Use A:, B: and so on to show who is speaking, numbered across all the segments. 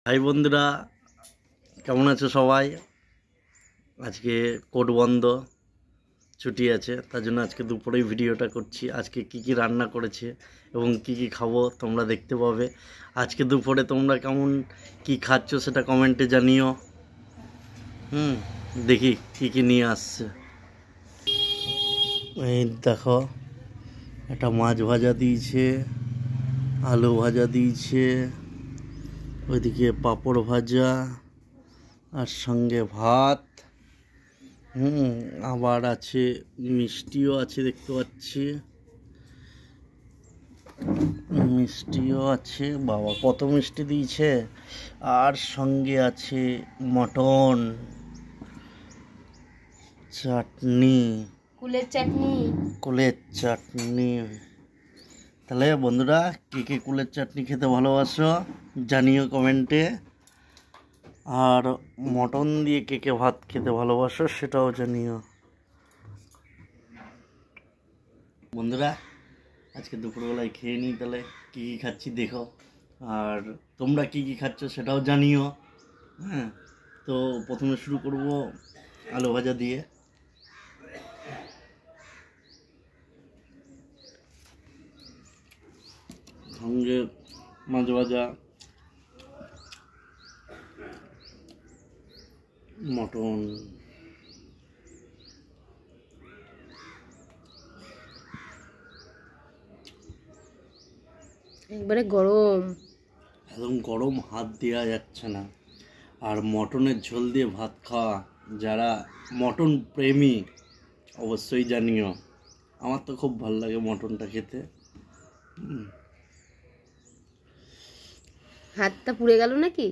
A: High বন্ধুরা, কেমন আছো সবাই? আজকে কোর্ট বন্ধ, ছুটি আছে, তার জন্য আজকে দুপুরেই ভিডিওটা করছি। আজকে কি কি রান্না করেছে এবং কি কি খাবো তোমরা দেখতে পাবে। আজকে দুপুরে তোমরা কেমন কি খাচ্ছ সেটা কমেন্টে জানিও। দেখি কি কি নিয়ে আসছে। এই দেখো, একটা মাছ ভাজা দিয়েছে, আলু ভাজা দিয়েছে, ওইদিকে পাঁপড় ভাজা আর সঙ্গে ভাত। আবার আছে মিষ্টিও আছে, দেখতে পাচ্ছি মিষ্টিও আছে। বাবা কত মিষ্টি দিয়েছে! আর সঙ্গে আছে মটন, চাটনি,
B: কুলের
A: চাটনি। তাহলে বন্ধুরা, কে কে কুলের চাটনি খেতে ভালোবাসো জানিও কমেন্টে। আর মটন দিয়ে কে কে ভাত খেতে ভালোবাসো সেটাও জানিও। বন্ধুরা, আজকে দুপুরবেলায় খেয়ে নিই, তাহলে কী কী খাচ্ছি দেখো, আর তোমরা কি কি খাচ্ছ সেটাও জানিও। তো প্রথমে শুরু করব আলু ভাজা দিয়ে। সঙ্গে মাছ ভাজা, মটন,
B: একবারে গরম,
A: একদম গরম, হাত দেওয়া যাচ্ছে না। আর মটনের ঝোল দিয়ে ভাত খাওয়া, যারা মটন প্রেমী অবশ্যই জানিও। আমার তো খুব ভালো লাগে মটনটা খেতে।
B: হাতটা পুড়ে গেল নাকি?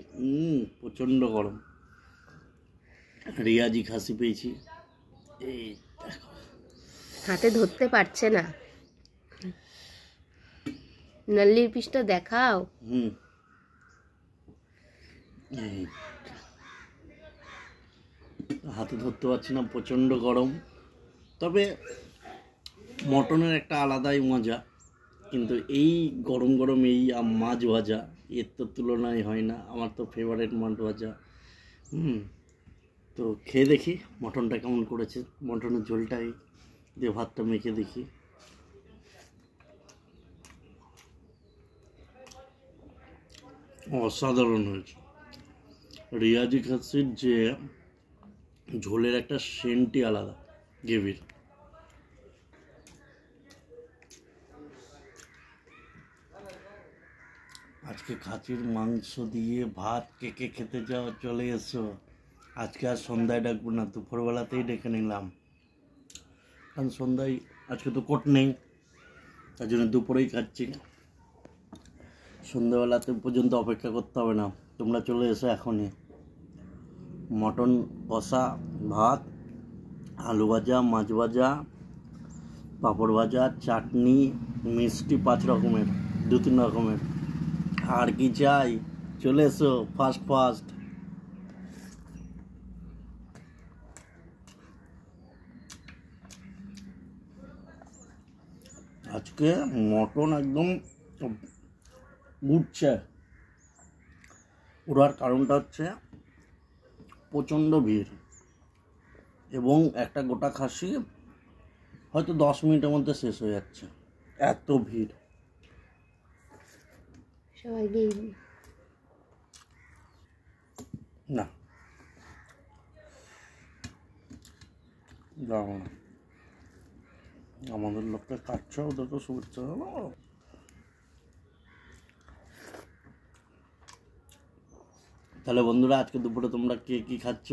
A: প্রচণ্ড গরম। রিয়াজি খাসি পেয়েছি, এই দেখো,
B: হাতে ধরতে পারছে না। নাল্লির পিসটা দেখাও।
A: এই হাতে ধরতে পারছি না, প্রচণ্ড গরম। তবে মটনের একটা আলাদাই মজা, কিন্তু এই গরম গরম এই মাছ ভাজা, এর তো তুলনায় হয় না। আমার তো ফেভারিট মাছ ভাজা। তো খেয়ে দেখি মটনটা কেমন করেছে। মটনের ঝোলটাই দিয়ে ভাতটা মেখে দেখি। অসাধারণ হয়েছে। রিয়াজি খাসির যে ঝোলের একটা সেন্টই আলাদা, গ্রেভির। আজকে খাসির মাংস দিয়ে ভাত কে কে খেতে যাওয়া চলে এসো। আজকে আর সন্ধ্যায় ডাকবো না, দুপুরবেলাতেই ডেকে নিলাম, কারণ সন্ধ্যায় আজকে তো কোর্ট নেই, তার জন্য দুপুরেই খাচ্ছি। সন্ধ্যাবেলাতে পর্যন্ত অপেক্ষা করতে হবে না, তোমরা চলে এসো এখনই। মটন কষা, ভাত, আলু ভাজা, মাছ ভাজা, পাঁপড় ভাজা, চাটনি, মিষ্টি 5 রকমের, 2-3 রকমের। আর কি চাই? চলে এসো ফাস্ট। আজকে মটন একদম উঠছে। ওড়ার কারণটা হচ্ছে প্রচণ্ড ভিড়, এবং একটা গোটা খাসি হয়তো 10 মিনিটের মধ্যে শেষ হয়ে যাচ্ছে, এত ভিড়।
B: সবাইকে
A: না যাও না, আমাদের লোককে কাটছে, ওদের তো শুভেচ্ছা হলো। তাহলে বন্ধুরা, আজকে দুপুরে তোমরা কে কী খাচ্ছ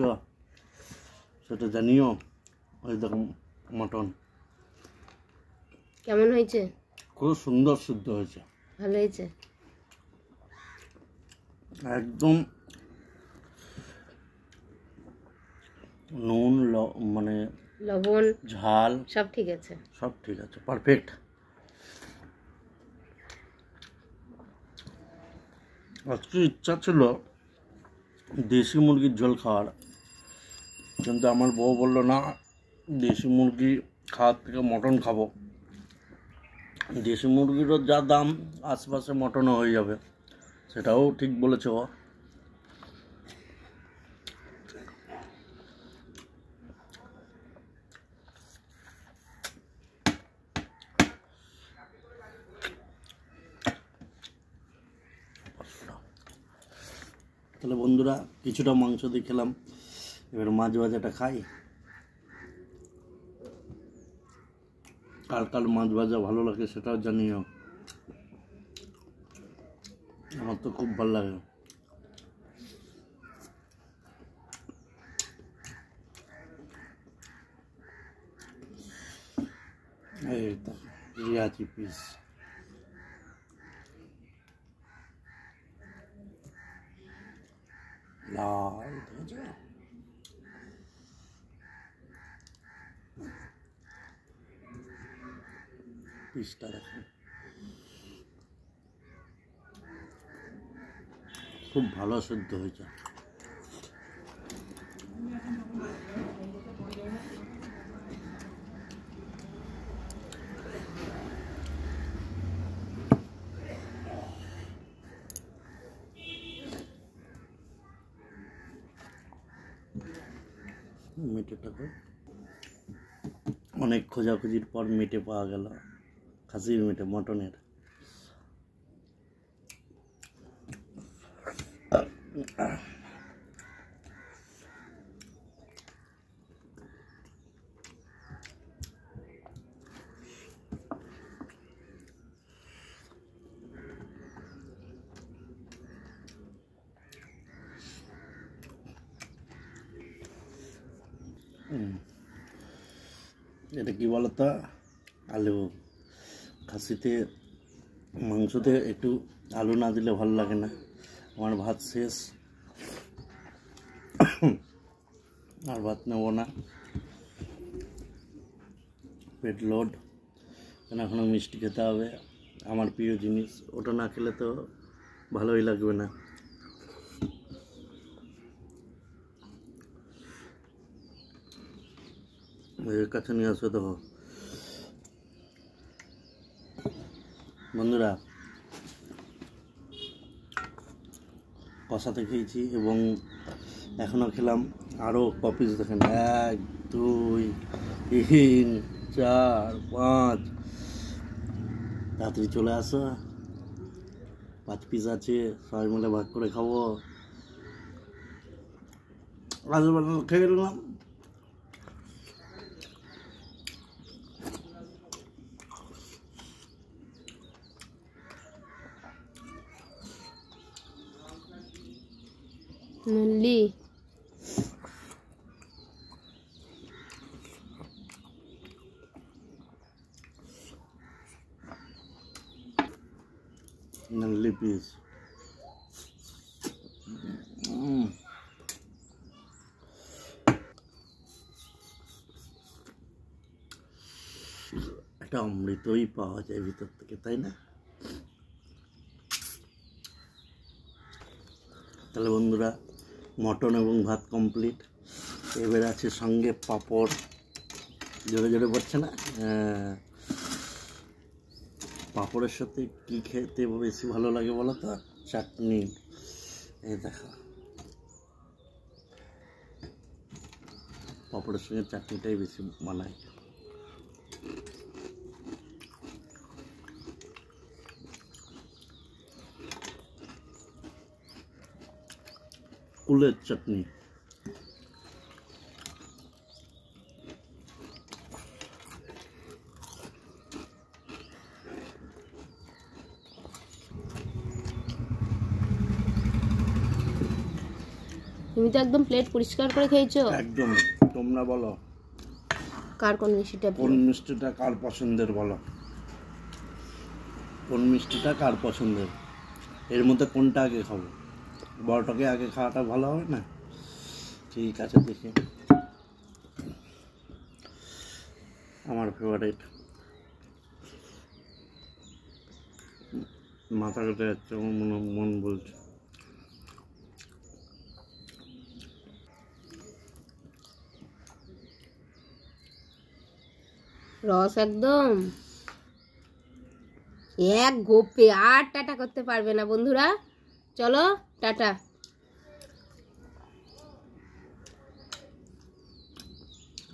A: সেটা জানিও। ওই দেখো মটন
B: কেমন হয়েছে?
A: খুব সুন্দর সিদ্ধ হয়েছে,
B: ভালো হয়েছে,
A: একদম নুন মানে
B: লবণ,
A: ঝাল
B: সব ঠিক আছে,
A: পারফেক্ট। আজকে ইচ্ছা ছিল দেশি মুরগির ঝোল খাওয়ার, কিন্তু আমার বউ বললো না, দেশি মুরগি খাওয়ার থেকে মটন খাবো। দেশি মুরগিরও যা দাম, আশপাশে মটনও হয়ে যাবে, সেটাও ঠিক বলেছে ও। তাহলে বন্ধুরা কিছুটা মাংস দিয়ে খেলাম, এবার মাছ ভাজাটা খাই। কার কার মাছ ভাজা ভালো লাগে সেটাও জানিও, আমার তো খুব ভালো লাগে। এই রিয়াজি পিস লাল ভাজা, পিসটা দেখেন খুব ভালো সেদ্ধ হয়েছে। মেটেটা অনেক খোঁজাখুঁজির পর মেটে পাওয়া গেল, খাসির মেটে, মটনের। এটা কি বলতো, আলু। খাসিতে মাংসতে একটু আলু না দিলে ভালো লাগে না। আমার ভাত শেষ, আর ভাত নেব না, পেট লোড। কেন এখনো মিষ্টি খেতে হবে, আমার প্রিয় জিনিস, ওটা না খেলে তো ভালোই লাগবে না। এর কাছে নিয়ে আসবে দেখো বন্ধুরা, কষাতে খেয়েছি এবং এখনও খেলাম আরও কপিস দেখেন, 1 2 3 4 5। তাড়াতাড়ি চলে আসো, 5 পিস আছে, সবাই মিলে ভাগ করে খাবো। খেয়ে নিলাম।
B: নল্লি
A: নল্লি পিস। একটা অমৃতই পাওয়া যায় ভিতর থেকে, তাই না? তাহলে বন্ধুরা মটন এবং ভাত কমপ্লিট। এবার আছে সঙ্গে পাঁপড়, জোরে জোরে পড়ছে না? পাঁপড়ের সাথে কি খেতে বেশি ভালো লাগে বলো তো? চাটনি। এই দেখো, পাঁপড়ের সঙ্গে চাটনিটাই বেশি মানায়। কুলের চাটনি।
B: তুমি তো একদম প্লেট পরিষ্কার করে খেয়েছো।
A: একদম। তোমরা বলো
B: কার কোন মিষ্টিটা
A: কোন মিষ্টিটা কার পছন্দের, বলো কোন মিষ্টিটা কার পছন্দের। এর মধ্যে কোনটা আগে খাবো? বড়টাকে আগে খাওয়াটা ভালো হবে না? ঠিক আছে, দেখি। আমার ফেভারিট, মাথা কেটে যাচ্ছে, আমার মন বলছে।
B: রস একদম এক গোপে, আর টাটা করতে পারবে না বন্ধুরা। চলো টাটা।